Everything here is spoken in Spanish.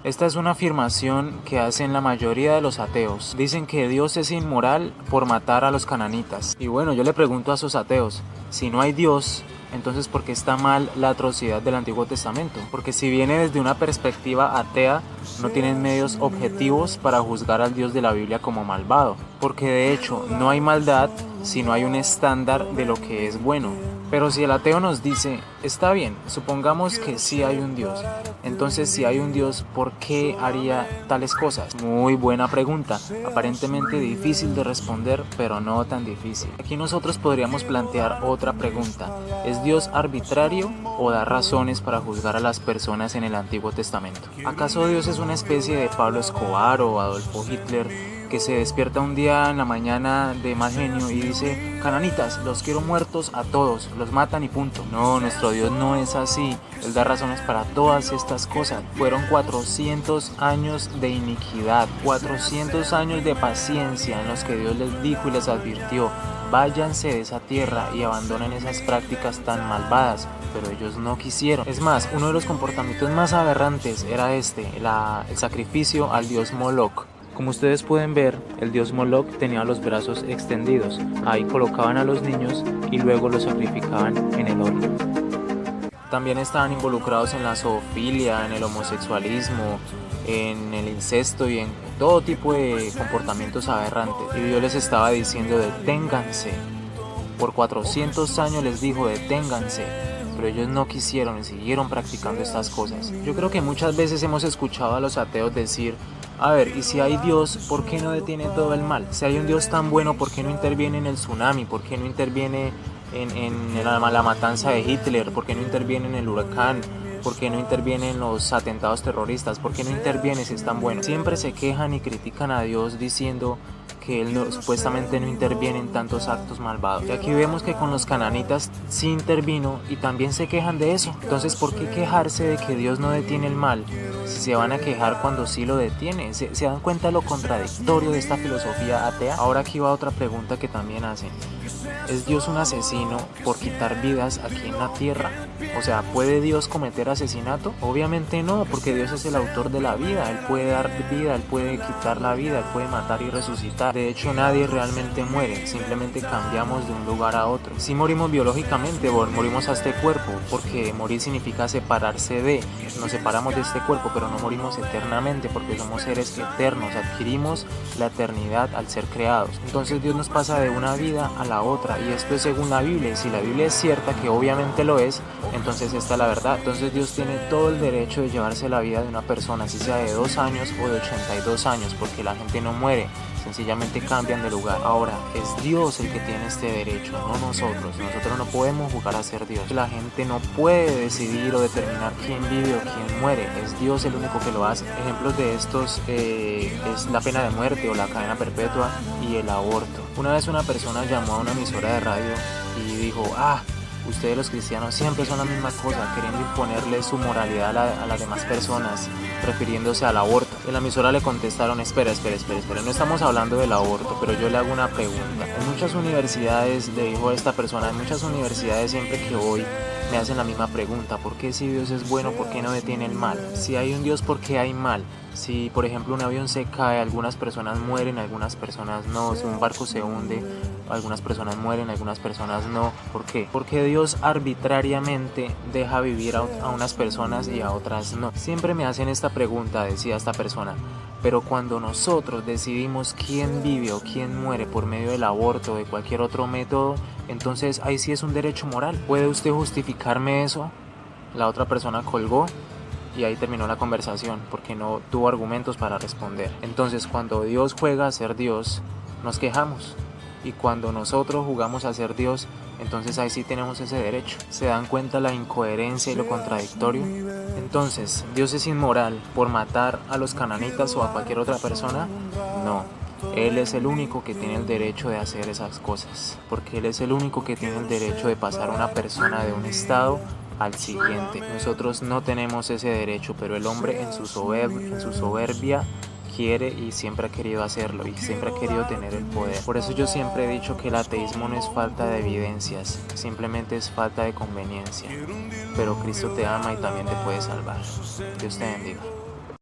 Esta es una afirmación que hacen la mayoría de los ateos. Dicen que Dios es inmoral por matar a los cananitas. Y bueno, yo le pregunto a esos ateos, si no hay Dios, entonces ¿por qué está mal la atrocidad del Antiguo Testamento? Porque si viene desde una perspectiva atea, no tienen medios objetivos para juzgar al Dios de la Biblia como malvado. Porque de hecho, no hay maldad si no hay un estándar de lo que es bueno. Pero si el ateo nos dice, está bien, supongamos que sí hay un Dios. Entonces, si hay un Dios, ¿por qué haría tales cosas? Muy buena pregunta. Aparentemente difícil de responder, pero no tan difícil. Aquí nosotros podríamos plantear otra pregunta. ¿Es Dios arbitrario o da razones para juzgar a las personas en el Antiguo Testamento? ¿Acaso Dios es una especie de Pablo Escobar o Adolfo Hitler que se despierta un día en la mañana de mal genio y dice, cananitas, los quiero muertos a todos, los matan y punto? No, nuestro Dios no es así. Él da razones para todas estas cosas. Fueron 400 años de iniquidad, 400 años de paciencia en los que Dios les dijo y les advirtió, váyanse de esa tierra y abandonen esas prácticas tan malvadas, pero ellos no quisieron. Es más, uno de los comportamientos más aberrantes era el sacrificio al dios Moloch. Como ustedes pueden ver, el dios Moloch tenía los brazos extendidos. Ahí colocaban a los niños y luego los sacrificaban en el horno. También estaban involucrados en la zoofilia, en el homosexualismo, en el incesto y en todo tipo de comportamientos aberrantes. Y Dios les estaba diciendo, deténganse. Por 400 años les dijo, deténganse. Pero ellos no quisieron y siguieron practicando estas cosas. Yo creo que muchas veces hemos escuchado a los ateos decir, a ver, y si hay Dios, ¿por qué no detiene todo el mal? Si hay un Dios tan bueno, ¿por qué no interviene en el tsunami? ¿Por qué no interviene en la matanza de Hitler? ¿Por qué no interviene en el huracán? ¿Por qué no interviene en los atentados terroristas? ¿Por qué no interviene si es tan bueno? Siempre se quejan y critican a Dios diciendo que Él supuestamente no interviene en tantos actos malvados. Y aquí vemos que con los cananitas sí intervino y también se quejan de eso. Entonces, ¿por qué quejarse de que Dios no detiene el mal? Si se van a quejar cuando sí lo detiene. ¿Se dan cuenta de lo contradictorio de esta filosofía atea? Ahora aquí va otra pregunta que también hacen. ¿Es Dios un asesino por quitar vidas aquí en la tierra? O sea, ¿puede Dios cometer asesinato? Obviamente no, porque Dios es el autor de la vida. Él puede dar vida, Él puede quitar la vida, Él puede matar y resucitar. De hecho, nadie realmente muere, simplemente cambiamos de un lugar a otro. Sí morimos biológicamente, morimos a este cuerpo, porque morir significa separarse de. Nos separamos de este cuerpo, pero no morimos eternamente, porque somos seres eternos. Adquirimos la eternidad al ser creados. Entonces Dios nos pasa de una vida a la otra, y esto es según la Biblia. Si la Biblia es cierta, que obviamente lo es, entonces esta es la verdad. Entonces Dios tiene todo el derecho de llevarse la vida de una persona, si sea de 2 años o de 82 años, porque la gente no muere, sencillamente cambian de lugar. Ahora, es Dios el que tiene este derecho, no nosotros. Nosotros no podemos jugar a ser Dios. La gente no puede decidir o determinar quién vive o quién muere. Es Dios el único que lo hace. Ejemplos de estos es la pena de muerte o la cadena perpetua y el aborto. Una vez una persona llamó a una emisora de radio y dijo, ustedes los cristianos siempre son la misma cosa, queriendo imponerle su moralidad a las demás personas, refiriéndose al aborto. En la emisora le contestaron, espera, no estamos hablando del aborto, pero yo le hago una pregunta. En muchas universidades, le dijo esta persona, en muchas universidades siempre que voy me hacen la misma pregunta, ¿por qué si Dios es bueno, por qué no detiene el mal? Si hay un Dios, ¿por qué hay mal? Si por ejemplo un avión se cae, algunas personas mueren, algunas personas no. Si un barco se hunde, algunas personas mueren, algunas personas no. ¿Por qué? Porque Dios arbitrariamente deja vivir a unas personas y a otras no. Siempre me hacen esta pregunta, decía esta persona, pero cuando nosotros decidimos quién vive o quién muere por medio del aborto o de cualquier otro método, entonces ahí sí es un derecho moral. ¿Puede usted justificarme eso? La otra persona colgó y ahí terminó la conversación porque no tuvo argumentos para responder. Entonces, cuando Dios juega a ser Dios, nos quejamos. Y cuando nosotros jugamos a ser Dios, entonces ahí sí tenemos ese derecho. ¿Se dan cuenta la incoherencia y lo contradictorio? Entonces, ¿Dios es inmoral por matar a los cananitas o a cualquier otra persona? No. Él es el único que tiene el derecho de hacer esas cosas, porque Él es el único que tiene el derecho de pasar a una persona de un estado al siguiente. Nosotros no tenemos ese derecho, pero el hombre en su soberbia quiere y siempre ha querido hacerlo y siempre ha querido tener el poder. Por eso yo siempre he dicho que el ateísmo no es falta de evidencias, simplemente es falta de conveniencia. Pero Cristo te ama y también te puede salvar. Dios te bendiga.